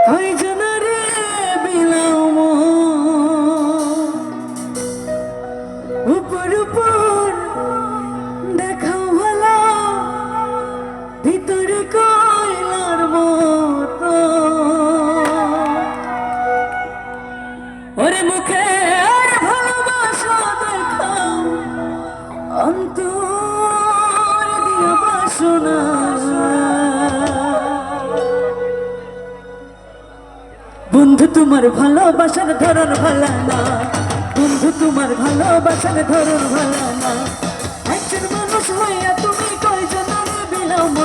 ওই জনরে বিলাম উপর উপর দেখাও ভালো ভিতরে কয়লার মতো ওরে মুখে আর ভালোবাসা দেখাও অন্তর দিয়া বাসনা বন্ধু তোমার ভালোবাসার ধরন ভালো না বন্ধু তোমার ভালোবাসার ধরন ভালো না একজন মানুষ হইয়া তুমি কয়জনের বিলাম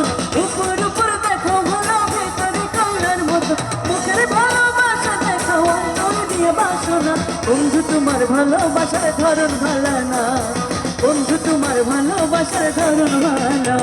উপর উপর দেখো ভালো ভেতরে কয়লার মতো মুখের ভালোবাসা দেখো অন্তর দিয়ে বাসনা বন্ধু তোমার ভালোবাসার ধরন ভালো না বন্ধু তোমার ভালোবাসার ধরন ভালো না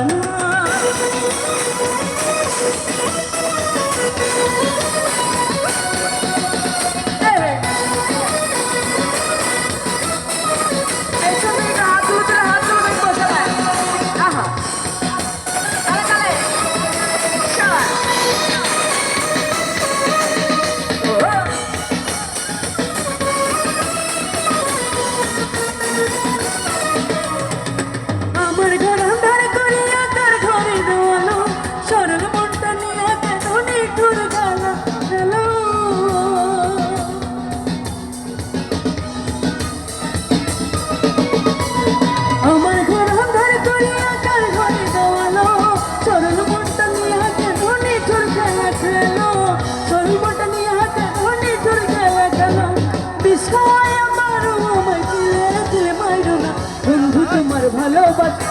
বন্ধু তোমার ভালোবাসা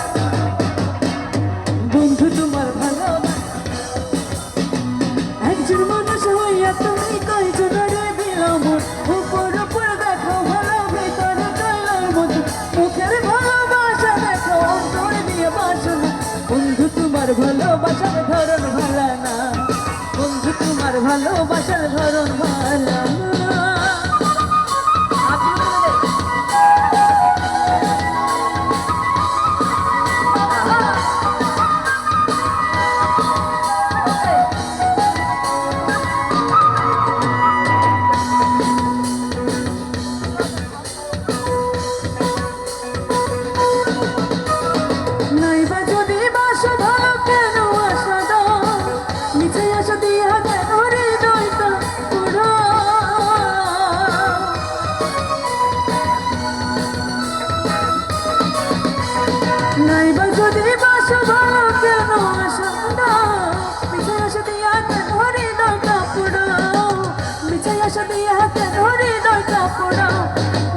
বন্ধু তোমার ভালোবাসা একজন মানুষ হইয়া তুমি কয়জনের বিলাম উপর উপর দেখো ভালো ভেতরে কয়লার মতো মুখের ভালোবাসা দেখো অন্তর দিয়ে বাসনা বন্ধু তোমার ভালোবাসার ধরন ভালো না বন্ধু তোমার ভালোবাসার ধরন ভালো না নাইবা যদি বাসো ভালো কেন আসো দাও মিছাই আশা দিয়া কেন হৃদয় কাপড়াও মিছাই আশা দিয়া কেন হৃদয় কাপড়াও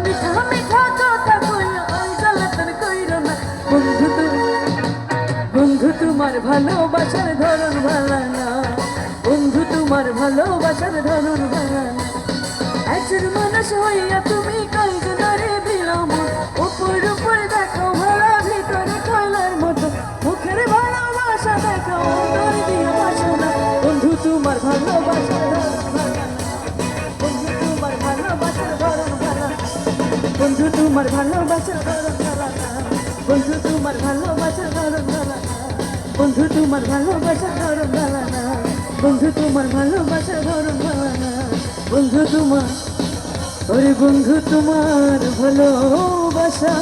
মিঠা মিঠা কথা কইয়া ওই জ্বালাতন কইরো না বন্ধু তোমার ভালোবাসার ধরন ভালো না বন্ধু তোমার ভালোবাসার ধরন ভালো না একজন মানুষ হইয়া তুমি কয়জনের বিলাম উপর উপর দেখো ভালো ভিতরে কয়লার মতো মুখের ভালোবাসা দেখো অন্তর দিয়ে বাসনা বন্ধু তোমার ভালোবাসার ধরন ভালো বন্ধু তোমার ভালোবাসার ধরন ভালো বন্ধু তোমার ভালোবাসার ধরন ভালো বন্ধু তোমার ভালোবাসার ধরন ভালো বন্ধু তোমার ভালোবাসার ধরন ভালো না বন্ধু তোমার ভালোবাসার ধরন ভালো না বন্ধু তোমার ওরে বন্ধু তোমার ভালোবাসা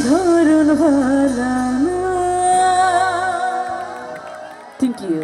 ধরন ভালো না। Thank you.